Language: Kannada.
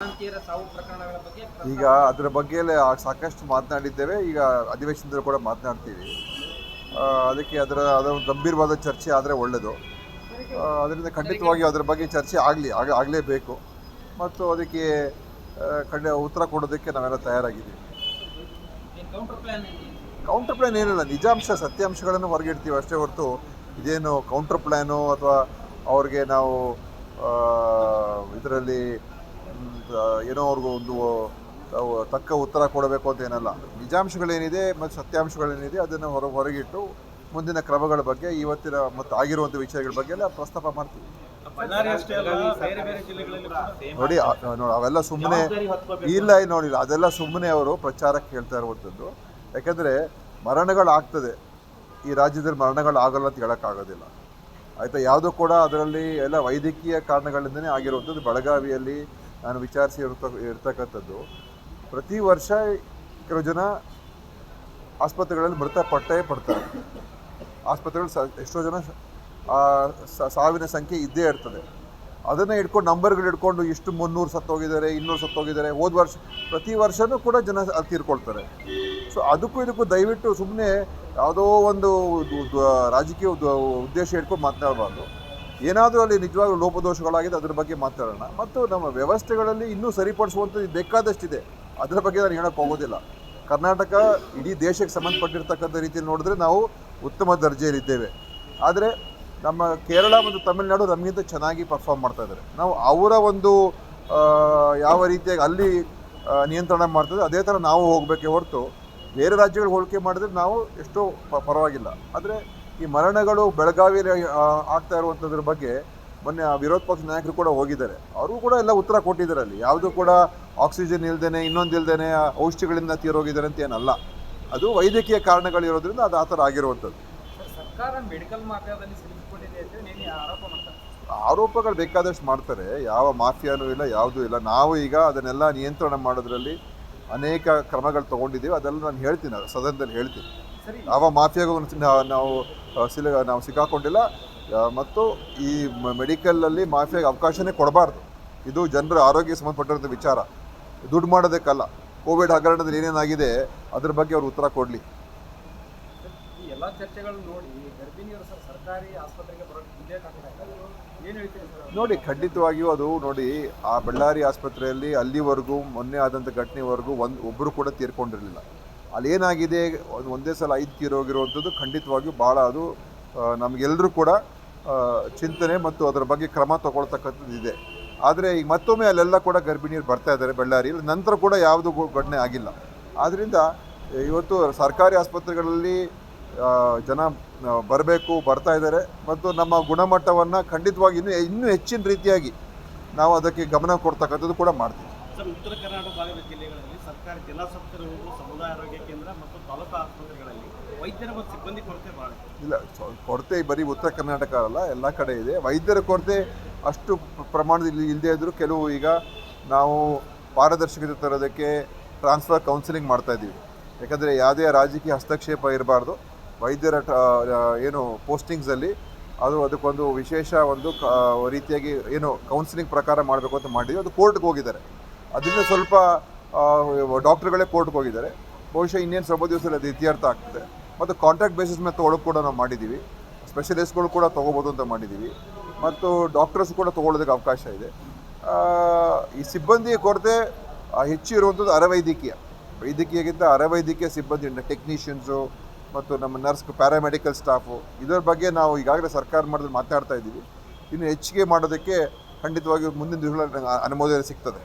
ಸಾವು ಪ್ರಕರಣಗಳ ಬಗ್ಗೆ ಈಗ ಅದರ ಬಗ್ಗೆ ಸಾಕಷ್ಟು ಮಾತನಾಡಿದ್ದೇವೆ. ಈಗ ಅಧಿವೇಶನದಲ್ಲಿ ಕೂಡ ಮಾತನಾಡ್ತೀವಿ. ಅದಕ್ಕೆ ಅದರ ಗಂಭೀರವಾದ ಚರ್ಚೆ ಆದರೆ ಒಳ್ಳೆಯದು. ಅದರಿಂದ ಖಂಡಿತವಾಗಿ ಅದರ ಬಗ್ಗೆ ಚರ್ಚೆ ಆಗಲೇಬೇಕು ಮತ್ತು ಅದಕ್ಕೆ ಉತ್ತರ ಕೊಡೋದಕ್ಕೆ ನಾವೆಲ್ಲ ತಯಾರಾಗಿದ್ದೀವಿ. ಕೌಂಟರ್ ಪ್ಲ್ಯಾನ್ ಏನಿಲ್ಲ, ನಿಜಾಂಶ ಸತ್ಯಾಂಶಗಳನ್ನು ಹೊರಗಿಡ್ತೀವಿ ಅಷ್ಟೇ ಹೊರತು ಇದೇನು ಕೌಂಟರ್ ಪ್ಲ್ಯಾನು ಅಥವಾ ಅವ್ರಿಗೆ ನಾವು ಇದರಲ್ಲಿ ಏನೋ ಅವ್ರಿಗೂ ಒಂದು ತಕ್ಕ ಉತ್ತರ ಕೊಡಬೇಕು ಅಂತ ಏನಲ್ಲ. ನಿಜಾಂಶಗಳೇನಿದೆ ಮತ್ತು ಸತ್ಯಾಂಶಗಳೇನಿದೆ ಅದನ್ನು ಹೊರಗಿಟ್ಟು ಮುಂದಿನ ಕ್ರಮಗಳ ಬಗ್ಗೆ ಇವತ್ತಿನ ಮತ್ತು ಆಗಿರುವಂಥ ವಿಷಯಗಳ ಬಗ್ಗೆ ಎಲ್ಲ ಪ್ರಸ್ತಾಪ ಮಾಡ್ತೀವಿ. ನೋಡಿ ಅವೆಲ್ಲ ಸುಮ್ಮನೆ ನೋಡಿಲ್ಲ, ಅದೆಲ್ಲ ಸುಮ್ಮನೆ ಅವರು ಪ್ರಚಾರಕ್ಕೆ ಹೇಳ್ತಾ ಇರುವಂಥದ್ದು. ಯಾಕಂದರೆ ಮರಣಗಳಾಗ್ತದೆ, ಈ ರಾಜ್ಯದಲ್ಲಿ ಮರಣಗಳಾಗಲ್ಲ ಅಂತ ಹೇಳೋಕ್ಕಾಗೋದಿಲ್ಲ ಆಯಿತಾ. ಯಾವುದೂ ಕೂಡ ಅದರಲ್ಲಿ ಎಲ್ಲ ವೈದ್ಯಕೀಯ ಕಾರಣಗಳಿಂದನೇ ಆಗಿರುವಂಥದ್ದು. ಬೆಳಗಾವಿಯಲ್ಲಿ ನಾನು ವಿಚಾರಿಸಿ ಇರ್ತಕ್ಕಂಥದ್ದು, ಪ್ರತಿ ವರ್ಷ ಕೆಲವು ಜನ ಆಸ್ಪತ್ರೆಗಳಲ್ಲಿ ಮೃತಪಟ್ಟೇ ಪಡ್ತಾರೆ. ಆಸ್ಪತ್ರೆಗಳು ಎಷ್ಟೋ ಜನ ಸಾವಿನ ಸಂಖ್ಯೆ ಇದ್ದೇ ಇರ್ತದೆ. ಅದನ್ನು ಇಟ್ಕೊಂಡು ನಂಬರ್ಗಳು ಇಟ್ಕೊಂಡು ಇಷ್ಟು 300 ಸತ್ತೋಗಿದ್ದಾರೆ, 200 ಸತ್ತೋಗಿದ್ದಾರೆ, ಹೋದ ವರ್ಷ ಪ್ರತಿ ವರ್ಷವೂ ಕೂಡ ಜನ ತೀರ್ಕೊಳ್ತಾರೆ. ಸೊ ಇದಕ್ಕೂ ದಯವಿಟ್ಟು ಸುಮ್ಮನೆ ಯಾವುದೋ ಒಂದು ರಾಜಕೀಯ ಉದ್ದೇಶ ಇಟ್ಕೊಂಡು ಮಾತನಾಡಬಾರ್ದು. ಏನಾದರೂ ಅಲ್ಲಿ ನಿಜವಾಗ್ಲೂ ಲೋಪದೋಷಗಳಾಗಿದೆ ಅದರ ಬಗ್ಗೆ ಮಾತಾಡೋಣ. ಮತ್ತು ನಮ್ಮ ವ್ಯವಸ್ಥೆಗಳಲ್ಲಿ ಇನ್ನೂ ಸರಿಪಡಿಸುವಂಥದ್ದು ಬೇಕಾದಷ್ಟಿದೆ, ಅದರ ಬಗ್ಗೆ ನಾನು ಹೇಳೋಕ್ಕೆ ಹೋಗೋದಿಲ್ಲ. ಕರ್ನಾಟಕ ಇಡೀ ದೇಶಕ್ಕೆ ಸಂಬಂಧಪಟ್ಟಿರ್ತಕ್ಕಂಥ ರೀತಿಯಲ್ಲಿ ನೋಡಿದ್ರೆ ನಾವು ಉತ್ತಮ ದರ್ಜೆಯಲ್ಲಿದ್ದೇವೆ. ಆದರೆ ನಮ್ಮ ಕೇರಳ ಮತ್ತು ತಮಿಳುನಾಡು ನಮಗಿಂತ ಚೆನ್ನಾಗಿ ಪರ್ಫಾರ್ಮ್ ಮಾಡ್ತಾ ಇದ್ದಾರೆ. ನಾವು ಅವರ ಒಂದು ಯಾವ ರೀತಿಯಾಗಿ ಅಲ್ಲಿ ನಿಯಂತ್ರಣ ಮಾಡ್ತದೆ ಅದೇ ಥರ ನಾವು ಹೋಗಬೇಕೇ ಹೊರತು ಬೇರೆ ರಾಜ್ಯಗಳಿಗೆ ಹೋಲಿಕೆ ಮಾಡಿದ್ರೆ ನಾವು ಎಷ್ಟೋ ಪರವಾಗಿಲ್ಲ. ಆದರೆ ಈ ಮರಣಗಳು ಬೆಳಗಾವಿಯಲ್ಲಿ ಆಗ್ತಾ ಇರುವಂಥದ್ರ ಬಗ್ಗೆ ಮೊನ್ನೆ ವಿರೋಧ ಪಕ್ಷ ನಾಯಕರು ಕೂಡ ಹೋಗಿದ್ದಾರೆ. ಅವರು ಕೂಡ ಎಲ್ಲ ಉತ್ತರ ಕೊಟ್ಟಿದ್ದಾರೆ. ಅಲ್ಲಿ ಯಾವುದೂ ಕೂಡ ಆಕ್ಸಿಜನ್ ಇಲ್ಲದೇ ಇನ್ನೊಂದು ಇಲ್ಲದೇ ಔಷಧಿಗಳಿಂದ ತೀರೋಗಿದ್ದಾರೆ ಅಂತ ಏನಲ್ಲ. ಅದು ವೈದ್ಯಕೀಯ ಕಾರಣಗಳಿರೋದ್ರಿಂದ ಅದು ಆ ಥರ ಆಗಿರುವಂಥದ್ದು. ಸರ್ಕಾರ ಮೆಡಿಕಲ್ ಮಾಫಿಯಾದಲ್ಲಿ ಸಿಲುಕಿಕೊಂಡಿದೆ ಅಂತ ಆರೋಪ ಮಾಡ್ತಾರೆ. ಆರೋಪಗಳು ಬೇಕಾದಷ್ಟು ಮಾಡ್ತಾರೆ, ಯಾವ ಮಾಫಿಯಾನೂ ಇಲ್ಲ, ಯಾವುದೂ ಇಲ್ಲ. ನಾವು ಈಗ ಅದನ್ನೆಲ್ಲ ನಿಯಂತ್ರಣ ಮಾಡೋದ್ರಲ್ಲಿ ಅನೇಕ ಕ್ರಮಗಳು ತೊಗೊಂಡಿದ್ದೀವಿ. ಅದೆಲ್ಲ ನಾನು ಹೇಳ್ತೀನಿ, ಸದನದಲ್ಲಿ ಹೇಳ್ತೀನಿ. ಯಾವ ಮಾಫಿಯಾಗೂ ನಾವು ಸಿಕ್ಕಾಕೊಂಡಿಲ್ಲ. ಮತ್ತು ಈ ಮೆಡಿಕಲಲ್ಲಿ ಮಾಫಿಯಾಗೆ ಅವಕಾಶನೇ ಕೊಡಬಾರ್ದು. ಇದು ಜನರ ಆರೋಗ್ಯ ಸಂಬಂಧಪಟ್ಟಿರೋಂಥ ವಿಚಾರ, ದುಡ್ಡು ಮಾಡೋದಕ್ಕಲ್ಲ. ಕೋವಿಡ್ ಹಗರಣದಲ್ಲಿ ಏನೇನಾಗಿದೆ ಅದ್ರ ಬಗ್ಗೆ ಅವರು ಉತ್ತರ ಕೊಡಲಿ. ಈ ಎಲ್ಲ ಚರ್ಚೆಗಳು ನೋಡಿ ಗರ್ಭಿಣಿಯರು ಸರ್ಕಾರಿ ಆಸ್ಪತ್ರೆಗೆ ನೋಡಿ, ಖಂಡಿತವಾಗಿಯೂ ಅದು ನೋಡಿ, ಆ ಬಳ್ಳಾರಿ ಆಸ್ಪತ್ರೆಯಲ್ಲಿ ಅಲ್ಲಿವರೆಗೂ ಮೊನ್ನೆ ಆದಂಥ ಘಟನೆವರೆಗೂ ಒಬ್ಬರು ಕೂಡ ತೀರ್ಕೊಂಡಿರಲಿಲ್ಲ. ಅಲ್ಲೇನಾಗಿದೆ ಒಂದೇ ಸಲ 5 ತೀರೋಗಿರುವಂಥದ್ದು ಖಂಡಿತವಾಗಿಯೂ ಭಾಳ ಅದು ನಮಗೆಲ್ಲರೂ ಕೂಡ ಚಿಂತನೆ ಮತ್ತು ಅದರ ಬಗ್ಗೆ ಕ್ರಮ ತಗೊಳ್ತಕ್ಕಂಥದ್ದು ಇದೆ. ಆದರೆ ಈಗ ಮತ್ತೊಮ್ಮೆ ಅಲ್ಲೆಲ್ಲ ಕೂಡ ಗರ್ಭಿಣಿಯರು ಬರ್ತಾ ಇದ್ದಾರೆ ಬಳ್ಳಾರಿಯಲ್ಲಿ. ನಂತರ ಕೂಡ ಯಾವುದೂ ಘಟನೆ ಆಗಿಲ್ಲ. ಆದ್ದರಿಂದ ಇವತ್ತು ಸರ್ಕಾರಿ ಆಸ್ಪತ್ರೆಗಳಲ್ಲಿ ಜನ ಬರ್ತಾ ಇದ್ದಾರೆ ಮತ್ತು ನಮ್ಮ ಗುಣಮಟ್ಟವನ್ನು ಖಂಡಿತವಾಗಿ ಇನ್ನೂ ಹೆಚ್ಚಿನ ರೀತಿಯಾಗಿ ನಾವು ಅದಕ್ಕೆ ಗಮನ ಕೊಡ್ತಕ್ಕಂಥದ್ದು ಕೂಡ ಮಾಡ್ತೀವಿ. ಸರ್, ಉತ್ತರ ಕರ್ನಾಟಕ ಭಾಗದ ಜಿಲ್ಲೆಗಳಲ್ಲಿ ಸರ್ಕಾರಿ ಜಿಲ್ಲಾಸ್ಪತ್ರೆಗಳು, ಸಮುದಾಯ ಆರೋಗ್ಯ ಕೇಂದ್ರ ಮತ್ತು ತಾಲೂಕು ಆಸ್ಪತ್ರೆಗಳಲ್ಲಿ ವೈದ್ಯರ ಮತ್ತು ಸಿಬ್ಬಂದಿ ಕೊರತೆ ಭಾಳ ಇಲ್ಲ. ಕೊರತೆ ಬರೀ ಉತ್ತರ ಕರ್ನಾಟಕ ಅಲ್ಲ, ಎಲ್ಲ ಕಡೆ ಇದೆ. ವೈದ್ಯರ ಕೊರತೆ ಅಷ್ಟು ಪ್ರಮಾಣದಲ್ಲಿ ಇಲ್ಲದೇ ಇದ್ದರೂ ಕೆಲವು ಈಗ ನಾವು ಪಾರದರ್ಶಕತೆ ತರೋದಕ್ಕೆ ಟ್ರಾನ್ಸ್ಫರ್ ಕೌನ್ಸಿಲಿಂಗ್ ಮಾಡ್ತಾಯಿದ್ದೀವಿ. ಯಾಕಂದರೆ ಯಾವುದೇ ರಾಜಕೀಯ ಹಸ್ತಕ್ಷೇಪ ಇರಬಾರ್ದು. ವೈದ್ಯರ ಏನು ಪೋಸ್ಟಿಂಗ್ಸಲ್ಲಿ ಅದಕ್ಕೊಂದು ವಿಶೇಷ ಒಂದು ರೀತಿಯಾಗಿ ಏನು ಕೌನ್ಸಿಲಿಂಗ್ ಪ್ರಕಾರ ಮಾಡಬೇಕು ಅಂತ ಮಾಡಿದ್ವಿ. ಅದು ಕೋರ್ಟ್ಗೆ ಹೋಗಿದ್ದಾರೆ. ಅದರಿಂದ ಸ್ವಲ್ಪ ಡಾಕ್ಟ್ರುಗಳೇ ಕೋರ್ಟ್ಗೆ ಹೋಗಿದ್ದಾರೆ. ಬಹುಶಃ ಇನ್ನೇನು ಸ್ವಲ್ಪ ದಿವಸದಲ್ಲಿ ಅದು ಇತ್ಯರ್ಥ ಆಗ್ತದೆ. ಮತ್ತು ಕಾಂಟ್ರಾಕ್ಟ್ ಬೇಸಿಸ್ ಮೇಲೆ ತೊಗೊಳಕ್ಕೆ ಕೂಡ ನಾವು ಮಾಡಿದ್ದೀವಿ. ಸ್ಪೆಷಲಿಸ್ಟ್ಗಳು ಕೂಡ ತೊಗೋಬೋದು ಅಂತ ಮಾಡಿದ್ದೀವಿ. ಮತ್ತು ಡಾಕ್ಟರ್ಸ್ ಕೂಡ ತೊಗೊಳ್ಳೋದಕ್ಕೆ ಅವಕಾಶ ಇದೆ. ಈ ಸಿಬ್ಬಂದಿಯ ಕೊರತೆ ಹೆಚ್ಚು ಇರುವಂಥದ್ದು ವೈದ್ಯಕೀಯಕ್ಕಿಂತ ಅರೆವೈದ್ಯಕೀಯ ಸಿಬ್ಬಂದಿ, ಟೆಕ್ನಿಷಿಯನ್ಸು ಮತ್ತು ನಮ್ಮ ನರ್ಸ್, ಪ್ಯಾರಾಮೆಡಿಕಲ್ ಸ್ಟಾಫು, ಇದರ ಬಗ್ಗೆ ನಾವು ಈಗಾಗಲೇ ಸರ್ಕಾರ ಮಾಡಿದ್ರೆ ಮಾತಾಡ್ತಾ ಇದ್ದೀವಿ. ಇನ್ನು ಹೆಚ್ಚಿಗೆ ಮಾಡೋದಕ್ಕೆ ಖಂಡಿತವಾಗಿ ಮುಂದಿನ ದಿನಗಳಲ್ಲಿ ಅನುಮೋದನೆ ಸಿಗ್ತದೆ.